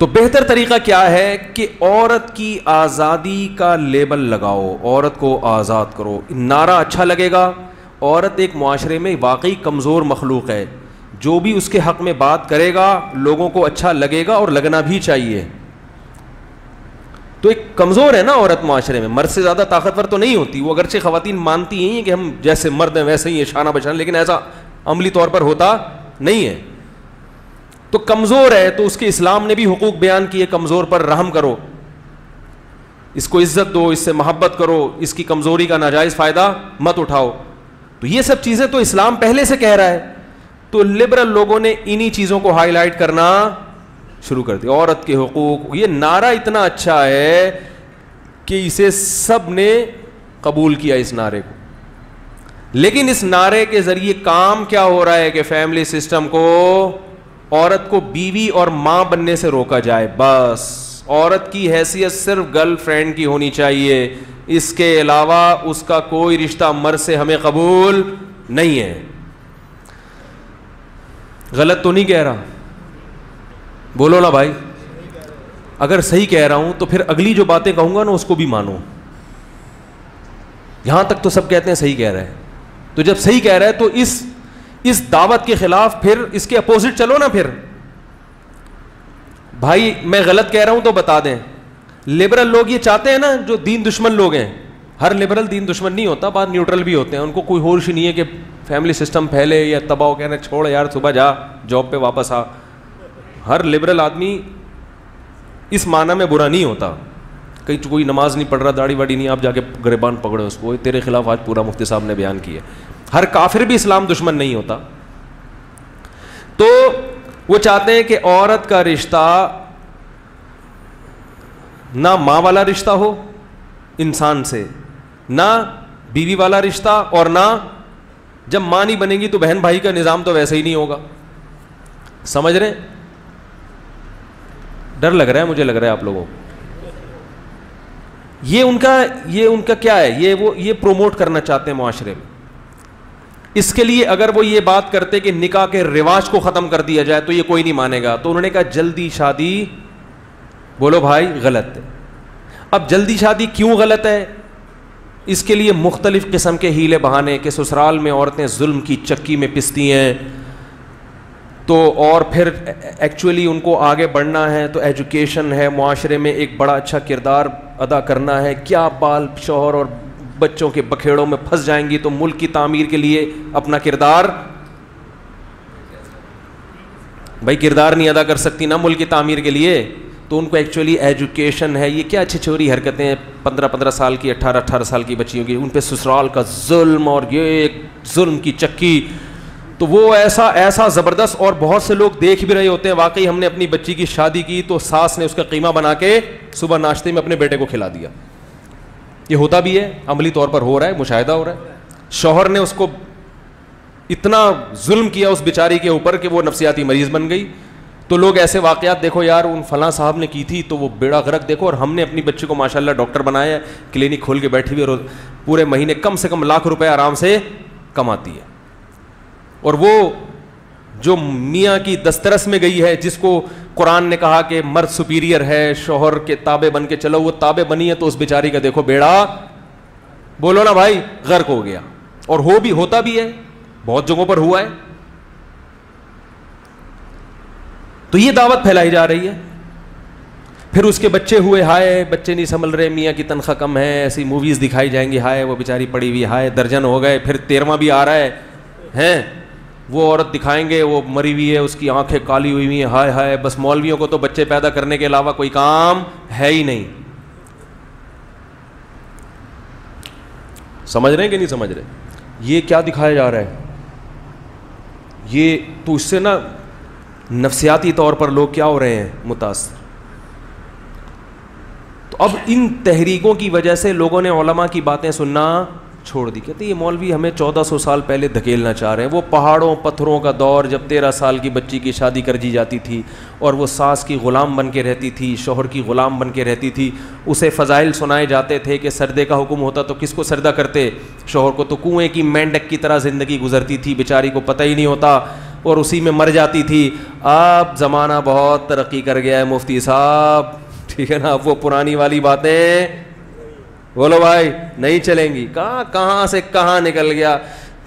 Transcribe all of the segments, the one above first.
تو بہتر طریقہ کیا ہے کہ عورت کی آزادی کا لیبل لگاؤ, عورت کو آزاد کرو. نعرہ اچھا لگے گا. عورت ایک معاشرے میں واقعی کمزور مخلوق ہے, جو بھی اس کے حق میں بات کرے گا لوگوں کو اچھا لگے گا اور لگنا بھی چاہیے. تو ایک کمزور ہے نا عورت معاشرے میں, مرد سے زیادہ طاقتور تو نہیں ہوتی. وہ اگرچہ خواتین مانتی ہیں کہ ہم جیسے مرد ہیں ویسے ہی ہیں, شانہ بشانہ, لیکن ایسا عملی طور پر ہوتا نہیں ہے. تو کمزور ہے, تو اس کے اسلام نے بھی حقوق بیان کیے, کمزور پر رحم کرو, اس کو عزت دو, اس سے محبت کرو, اس کی کمزوری کا ناجائز فائدہ مت اٹھاؤ. تو یہ سب چیزیں تو اسلام پہلے سے کہہ رہا ہے. تو لبرل لوگوں نے انہی چیزوں کو ہائی لائٹ کرنا شروع کر دیا. عورت کے حقوق, یہ نعرہ اتنا اچھا ہے کہ اسے سب نے قبول کیا اس نعرے کو. لیکن اس نعرے کے ذریعے کام کیا ہو رہا ہے کہ فیملی سسٹم کو, عورت کو بیوی اور ماں بننے سے روکا جائے. بس عورت کی حیثیت صرف گرل فرینڈ کی ہونی چاہیے, اس کے علاوہ اس کا کوئی رشتہ مرد سے ہمیں قبول نہیں ہے. غلط تو نہیں کہہ رہا؟ بولو نا بھائی. اگر صحیح کہہ رہا ہوں تو پھر اگلی جو باتیں کہوں گا نا اس کو بھی مانو. یہاں تک تو سب کہتے ہیں صحیح کہہ رہا ہے, تو جب صحیح کہہ رہا ہے تو اس دعوت کے خلاف پھر اس کے اپوزٹ چلو نا. پھر بھائی میں غلط کہہ رہا ہوں تو بتا دیں. لبرل لوگ یہ چاہتے ہیں نا, جو دین دشمن لوگ ہیں, ہر لبرل دین دشمن نہیں ہوتا, بعض نیوٹرل بھی ہوتے ہیں, ان کو کوئی ہوش نہیں ہے کہ فیملی سسٹم پھیلے یا تباہ ہو. کہنا چھوڑ یار, صبح جا جاب پہ واپس آ. ہر لبرل آدمی اس معنی میں برا نہیں ہوتا. کہیں کوئی نماز نہیں پڑھ رہا, داڑھی واڑی نہیں, آپ جا کے گریبان پکڑے اس کو, تیرے خلاف آج پورا مفتی صاحب نے بیان کیا. ہر کافر بھی اسلام دشمن نہیں ہوتا. تو وہ چاہتے ہیں کہ عورت کا رشتہ نہ ماں والا رشتہ ہو انسان سے, نہ بیوی والا رشتہ, اور نہ جب ماں نہیں بنے گی تو بہن بھائی کا نظام تو ویسے ہی نہیں ہوگا. سمجھ رہے ہیں؟ ڈر لگ رہا ہے مجھے, لگ رہا ہے آپ لوگوں کو. یہ ان کا کیا ہے, یہ پروموٹ کرنا چاہتے ہیں معاشرے میں. اس کے لیے اگر وہ یہ بات کرتے کہ نکاح کے رواج کو ختم کر دیا جائے تو یہ کوئی نہیں مانے گا. تو انہوں نے کہا جلدی شادی, بولو بھائی, غلط ہے. اب جلدی شادی کیوں غلط ہے؟ اس کے لیے مختلف قسم کے ہیلے بہانے, کہ سسرال میں عورتیں ظلم کی چکی میں پستی ہیں, تو اور پھر ایکچولی ان کو آگے بڑھنا ہے تو ایجوکیشن ہے, معاشرے میں ایک بڑا اچھا کردار ادا کرنا ہے. کیا بال شوہر اور بچوں کے بکھیڑوں میں پھنس جائیں گی تو ملک کی تعمیر کے لیے اپنا کردار, بھائی کردار نہیں ادا کر سکتی نا ملک کی تعمیر کے لیے, تو ان کو ایکچولی ایجوکیشن ہے. یہ کیا چھچوری حرکتیں ہیں 15 سال کی, 18 سال کی بچیوں کی, ان پہ سسرال کا ظلم اور یہ ایک ظلم کی چکی. تو وہ ایسا زبردست, اور بہت سے لوگ دیکھ بھی رہے ہوتے ہیں. واقعی ہم نے اپنی بچی کی شادی کی تو ساس نے اس کا قیمہ بنا کے صبح ناشتے میں اپنے بیٹے کو کھلا دیا. یہ ہوتا بھی ہے, عملی طور پر ہو رہا ہے, مشاہدہ ہو رہا ہے. شوہر نے اس کو اتنا ظلم کیا اس بیچاری کے اوپر کہ وہ نفسیاتی مریض بن گئی. تو لوگ ایسے واقعات, دیکھو یار ان فلاں صاحب نے کی تھی تو وہ بیڑا غرق دیکھو, اور ہم نے اپنی بچی کو ماشاءاللہ ڈاکٹر بنایا ہے, کلینک کھول کے بیٹھی ہوئی, اور پورے مہینے کم سے کم لاکھ روپے آرام سے کماتی ہے. اور وہ جو میاں کی دسترس میں گئی ہے, جس کو قرآن نے کہا کہ مرد سپیریئر ہے, شوہر کے تابع بن کے چلو, وہ تابع بنی ہے, تو اس بیچاری کا دیکھو بیڑا, بولو نا بھائی, غرق ہو گیا. اور ہوتا بھی ہے, بہت جگہوں پر ہوا ہے. تو یہ دعوت پھیلائی جا رہی ہے. پھر اس کے بچے ہوئے, ہائے بچے نہیں سنبھل رہے, میاں کی تنخواہ کم ہے, ایسی موویز دکھائی جائیں گی, ہائے وہ بیچاری پڑی ہوئی, ہائے درجن ہو گئے. پھر 13واں بھی آ رہا ہے, وہ عورت دکھائیں گے وہ مری ہوئی ہے, اس کی آنکھیں کالی ہوئی ہیں, ہائے ہائے. بس مولویوں کو تو بچے پیدا کرنے کے علاوہ کوئی کام ہے ہی نہیں. سمجھ رہے ہیں کہ نہیں سمجھ رہے؟ یہ کیا دکھایا جا رہا ہے؟ یہ تو اس سے نا نفسیاتی طور پر لوگ کیا ہو رہے ہیں, متاثر. تو اب ان تحریکوں کی وجہ سے لوگوں نے علماء کی باتیں سننا چھوڑ دی. کہتے یہ مولوی ہمیں 1400 سال پہلے دھکیلنا چاہ رہے ہیں. وہ پہاڑوں پتھروں کا دور, جب 13 سال کی بچی کی شادی کر دی جاتی تھی اور وہ ساس کی غلام بن کے رہتی تھی, شوہر کی غلام بن کے رہتی تھی. اسے فضائل سنائے جاتے تھے کہ سردے کا حکم ہوتا تو کس کو سردہ کرتے, شوہر کو. تو کنویں کی مینڈک کی طرح زندگی گزرتی تھی, بیچاری کو پتہ ہی نہیں ہوتا. اور اسی میں مر جاتی تھی. اب زمانہ بہت ترقی کر گیا ہے مفتی صاحب, ٹھیک ہے نا, اب وہ پرانی والی باتیں بولو بھائی نہیں چلیں گی. کہاں سے کہاں نکل گیا.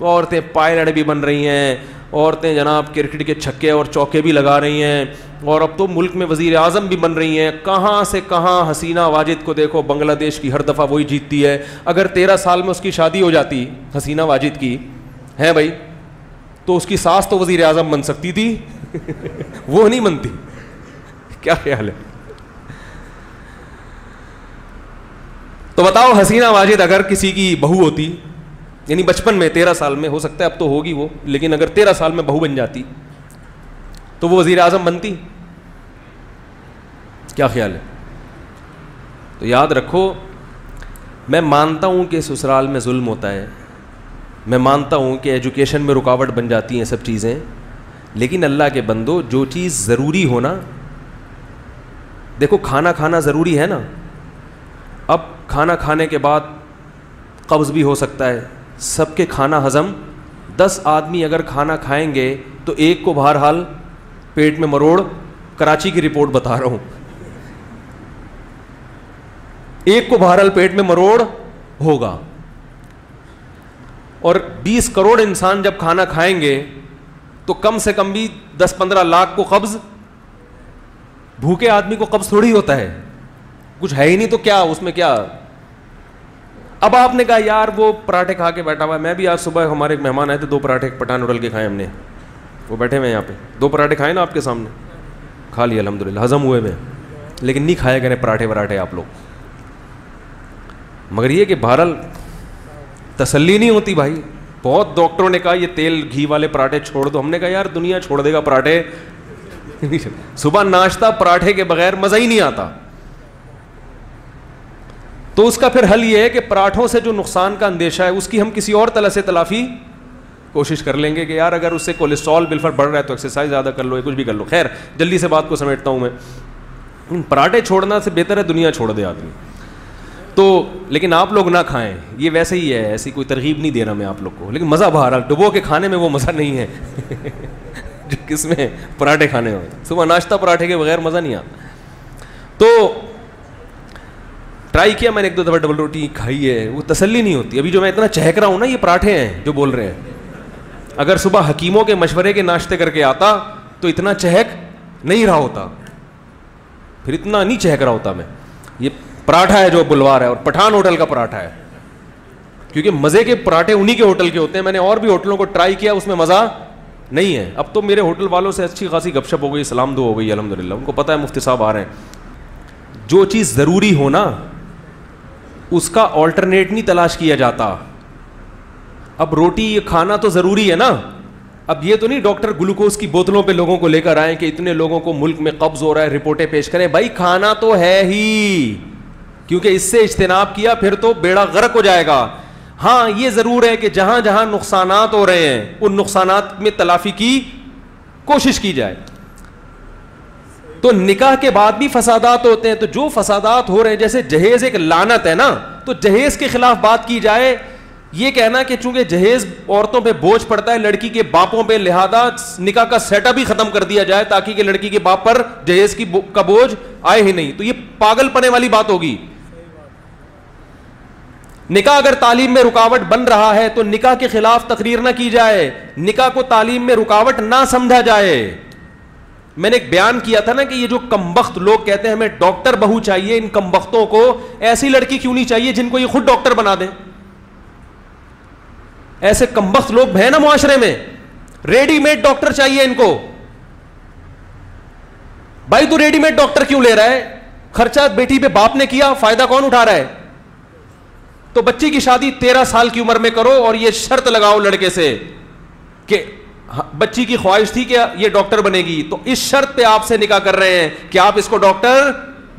عورتیں پائلٹ بھی بن رہی ہیں, عورتیں جناب کرکٹ کے چھکے اور چوکے بھی لگا رہی ہیں, اور اب تو ملک میں وزیر اعظم بھی بن رہی ہیں. کہاں سے کہاں. حسینہ واجد کو دیکھو, بنگلہ دیش کی ہر دفعہ وہی جیتتی ہے. اگر 13 سال میں اس کی شادی ہو جاتی حسینہ واجد کی ہے بھائی, تو اس کی ساس تو وزیر اعظم بن سکتی تھی, وہ نہیں بنتی. کیا خیال ہے؟ تو بتاؤ حسینہ واجد اگر کسی کی بہو ہوتی, یعنی بچپن میں 13 سال میں, ہو سکتا ہے اب تو ہوگی وہ, لیکن اگر 13 سال میں بہو بن جاتی تو وہ وزیر اعظم بنتی؟ کیا خیال ہے؟ تو یاد رکھو, میں مانتا ہوں کہ سسرال میں ظلم ہوتا ہے, میں مانتا ہوں کہ ایجوکیشن میں رکاوٹ بن جاتی ہیں سب چیزیں, لیکن اللہ کے بندو جو چیز ضروری ہو نا, دیکھو کھانا کھانا ضروری ہے نا. اب کھانا کھانے کے بعد قبض بھی ہو سکتا ہے, سب کے کھانا ہضم, 10 آدمی اگر کھانا کھائیں گے تو ایک کو بہرحال پیٹ میں مروڑ, کراچی کی رپورٹ بتا رہا ہوں, ایک کو بہرحال پیٹ میں مروڑ ہوگا. اور 20 کروڑ انسان جب کھانا کھائیں گے تو کم سے کم بھی 10-15 لاکھ کو قبض, بھوکے آدمی کو قبض تھوڑی ہوتا ہے, کچھ ہے ہی نہیں تو کیا اس میں کیا. اب آپ نے کہا یار وہ پراٹھے کھا کے بیٹھا ہوا ہے, میں بھی آج صبح ہمارے ایک مہمان آئے تھے, 2 پراٹھے پٹھان ہوٹل کے کھائے ہم نے, وہ بیٹھے ہوئے یہاں پہ, 2 پراٹھے کھائے نا آپ کے سامنے, کھا لیے الحمدللہ, ہضم ہوئے میں, لیکن نہیں کھائے گئے پراٹھے وراٹھے آپ لوگ. مگر یہ کہ بہرحال تسلی نہیں ہوتی بھائی. بہت ڈاکٹروں نے کہا یہ تیل گھی والے پراٹھے چھوڑ دو, ہم نے کہا یار دنیا چھوڑ دے گا پراٹھے, صبح ناشتہ پراٹھے کے بغیر مزہ ہی نہیں آتا. تو اس کا پھر حل یہ ہے کہ پراٹھوں سے جو نقصان کا اندیشہ ہے اس کی ہم کسی اور طرح سے تلافی کوشش کر لیں گے, کہ یار اگر اس سے کولیسٹرول بالفعل بڑھ رہا ہے تو ایکسرسائز زیادہ کر لو, کچھ بھی کر لو. خیر جلدی سے بات کو سمیٹتا ہوں میں, پراٹھے چھوڑنا سے بہتر ہے دنیا چھوڑ دے آدمی. تو لیکن آپ لوگ نہ کھائیں, یہ ویسے ہی ہے, ایسی کوئی ترغیب نہیں دے رہا میں آپ لوگ کو, لیکن مزہ بہرحال ڈبو کے کھانے میں وہ مزہ نہیں ہے جو کس میں پراٹھے کھانے میں. صبح ناشتہ پراٹھے کے بغیر مزہ نہیں آتا. تو ٹرائی کیا میں نے, 1-2 دفعہ ڈبل روٹی کھائی ہے, وہ تسلی نہیں ہوتی. ابھی جو میں اتنا چہک رہا ہوں نا, یہ پراٹھے ہیں جو بول رہے ہیں. اگر صبح حکیموں کے مشورے کے ناشتے کر کے آتا تو اتنا چہک نہیں رہا ہوتا, پھر اتنا نہیں چہک رہا ہوتا میں. یہ پراٹھا ہے جو بلوا رہا ہے, اور پٹھان ہوٹل کا پراٹھا ہے, کیونکہ مزے کے پراٹھے انہی کے ہوٹل کے ہوتے ہیں. میں نے اور بھی ہوٹلوں کو ٹرائی کیا, اس میں مزہ نہیں ہے. اب تو میرے ہوٹل والوں سے اچھی خاصی گپ شپ ہو گئی, سلام دو ہو گئی الحمدللہ, ان کو پتہ ہے مفتی صاحب آ رہے ہیں. جو چیز ضروری ہو نا اس کا آلٹرنیٹ نہیں تلاش کیا جاتا. اب روٹی کھانا تو ضروری ہے نا, اب یہ تو نہیں ڈاکٹر گلوکوز کی بوتلوں پہ لوگوں کو لے کر آئیں کہ اتنے لوگوں کو ملک میں قبض ہو رہا ہے, رپورٹیں پیش کریں. بھائی کھانا تو ہے ہی, کیونکہ اس سے اجتناب کیا پھر تو بیڑا غرق ہو جائے گا. ہاں یہ ضرور ہے کہ جہاں جہاں نقصانات ہو رہے ہیں ان نقصانات میں تلافی کی کوشش کی جائے. تو نکاح کے بعد بھی فسادات ہوتے ہیں, تو جو فسادات ہو رہے ہیں, جیسے جہیز ایک لعنت ہے نا, تو جہیز کے خلاف بات کی جائے. یہ کہنا کہ چونکہ جہیز عورتوں پہ بوجھ پڑتا ہے لڑکی کے باپوں پہ, لہذا نکاح کا سیٹ اپ ہی ختم کر دیا جائے تاکہ کہ لڑکی کے باپ پر جہیز کا بوجھ آئے ہی نہیں, تو یہ پاگل پنے والی بات ہوگی. نکاح اگر تعلیم میں رکاوٹ بن رہا ہے تو نکاح کے خلاف تقریر نہ کی جائے, نکاح کو تعلیم میں رکاوٹ نہ سمجھا جائے. میں نے ایک بیان کیا تھا نا کہ یہ جو کمبخت لوگ کہتے ہیں ہمیں ڈاکٹر بہو چاہیے, ان کمبختوں کو ایسی لڑکی کیوں نہیں چاہیے جن کو یہ خود ڈاکٹر بنا دیں. ایسے کمبخت لوگ ہیں نا معاشرے میں, ریڈی میڈ ڈاکٹر چاہیے ان کو. بھائی تو ریڈی میڈ ڈاکٹر کیوں لے رہا ہے, خرچہ بیٹی پہ باپ نے کیا, فائدہ کون اٹھا رہا ہے. تو بچی کی شادی 13 سال کی عمر میں کرو اور یہ شرط لگاؤ لڑکے سے کہ بچی کی خواہش تھی کہ یہ ڈاکٹر بنے گی, تو اس شرط پہ آپ سے نکاح کر رہے ہیں کہ آپ اس کو ڈاکٹر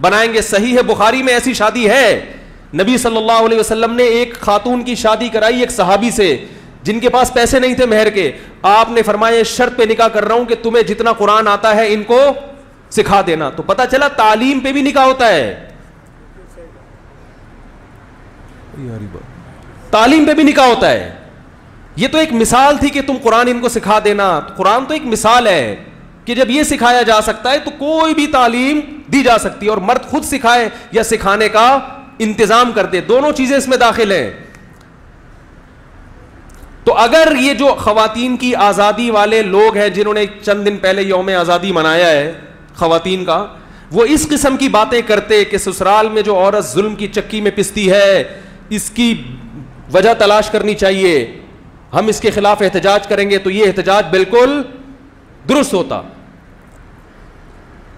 بنائیں گے. صحیح ہے, بخاری میں ایسی شادی ہے. نبی صلی اللہ علیہ وسلم نے ایک خاتون کی شادی کرائی ایک صحابی سے جن کے پاس پیسے نہیں تھے مہر کے. آپ نے فرمایا شرط پہ نکاح کر رہا ہوں کہ تمہیں جتنا قرآن آتا ہے ان کو سکھا دینا. تو پتہ چلا تعلیم پہ بھی نکاح ہوتا ہے, تعلیم پہ بھی نکاح ہوتا ہے. یہ تو ایک مثال تھی کہ تم قرآن ان کو سکھا دینا. قرآن تو ایک مثال ہے کہ جب یہ سکھایا جا سکتا ہے تو کوئی بھی تعلیم دی جا سکتی ہے, اور مرد خود سکھائے یا سکھانے کا انتظام کر دے, دونوں چیزیں اس میں داخل ہیں. تو اگر یہ جو خواتین کی آزادی والے لوگ ہیں جنہوں نے چند دن پہلے یوم آزادی منایا ہے خواتین کا, وہ اس قسم کی باتیں کرتے کہ سسرال میں جو عورت ظلم کی چکی میں پستی ہے اس کی وجہ تلاش کرنی چاہیے, ہم اس کے خلاف احتجاج کریں گے, تو یہ احتجاج بالکل درست ہوتا.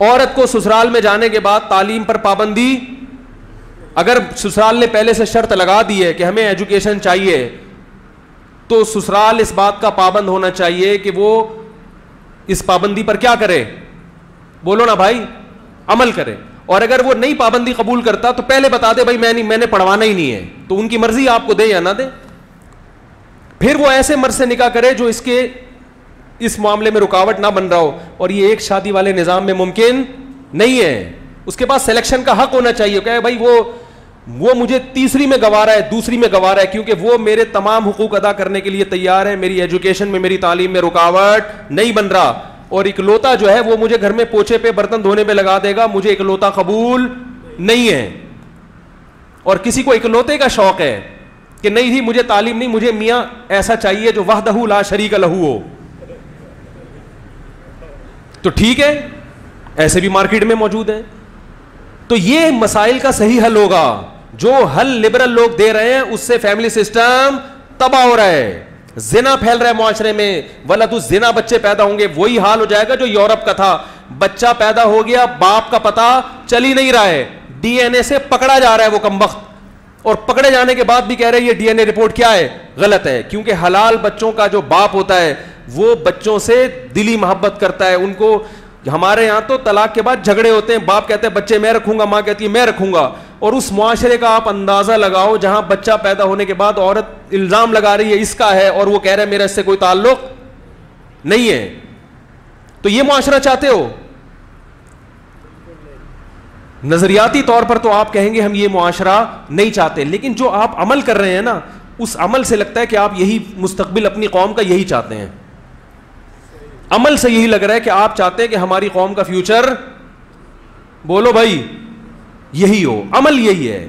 عورت کو سسرال میں جانے کے بعد تعلیم پر پابندی, اگر سسرال نے پہلے سے شرط لگا دی ہے کہ ہمیں ایجوکیشن چاہیے, تو سسرال اس بات کا پابند ہونا چاہیے کہ وہ اس پابندی پر کیا کرے, بولو نا بھائی, عمل کرے. اور اگر وہ نئی پابندی قبول کرتا تو پہلے بتا دے بھائی میں نے پڑھوانا ہی نہیں ہے, تو ان کی مرضی آپ کو دے یا نہ دے. پھر وہ ایسے مرد سے نکاح کرے جو اس معاملے میں رکاوٹ نہ بن رہا ہو, اور یہ ایک شادی والے نظام میں ممکن نہیں ہے. اس کے پاس سلیکشن کا حق ہونا چاہیے کہ بھائی وہ مجھے تیسری میں گوارا ہے, دوسری میں گوارا ہے, کیونکہ وہ میرے تمام حقوق ادا کرنے کے لیے تیار ہے, میری ایجوکیشن میں, میری تعلیم میں رکاوٹ نہیں بن رہا. اور اکلوتا جو ہے وہ مجھے گھر میں پوچھے پہ برتن دھونے پہ لگا دے گا, مجھے اکلوتا قبول نہیں ہے. اور کسی کو اکلوتے کا شوق ہے کہ نہیں جی مجھے تعلیم نہیں, مجھے میاں ایسا چاہیے جو وحدہ لا شریک لہ ہو, تو ٹھیک ہے, ایسے بھی مارکیٹ میں موجود ہیں. تو یہ مسائل کا صحیح حل ہوگا. جو حل لبرل لوگ دے رہے ہیں اس سے فیملی سسٹم تباہ ہو رہا ہے, زنا پھیل رہا ہے معاشرے میں, ولد الزنا بچے پیدا ہوں گے. وہی حال ہو جائے گا جو یورپ کا تھا, بچہ پیدا ہو گیا, باپ کا پتہ چل ہی نہیں رہا ہے, ڈی این اے سے پکڑا جا رہا ہے وہ کمبخت, اور پکڑے جانے کے بعد بھی کہہ رہے ہیں یہ ڈی این اے رپورٹ کیا ہے, غلط ہے. کیونکہ حلال بچوں کا جو باپ ہوتا ہے وہ بچوں سے دلی محبت کرتا ہے. ان کو, ہمارے یہاں تو طلاق کے بعد جھگڑے ہوتے ہیں, باپ کہتے ہیں بچے میں رکھوں گا, ماں کہتی ہے میں رکھوں گا. اور اس معاشرے کا آپ اندازہ لگاؤ جہاں بچہ پیدا ہونے کے بعد عورت الزام لگا رہی ہے اس کا ہے, اور وہ کہہ رہے ہیں میرا اس سے کوئی تعلق نہیں ہے. تو یہ معاشرہ چاہتے ہو؟ نظریاتی طور پر تو آپ کہیں گے ہم یہ معاشرہ نہیں چاہتے, لیکن جو آپ عمل کر رہے ہیں نا اس عمل سے لگتا ہے کہ آپ یہی مستقبل اپنی قوم کا یہی چاہتے ہیں. عمل سے یہی لگ رہا ہے کہ آپ چاہتے ہیں کہ ہماری قوم کا فیوچر, بولو بھائی, یہی ہو. عمل یہی ہے.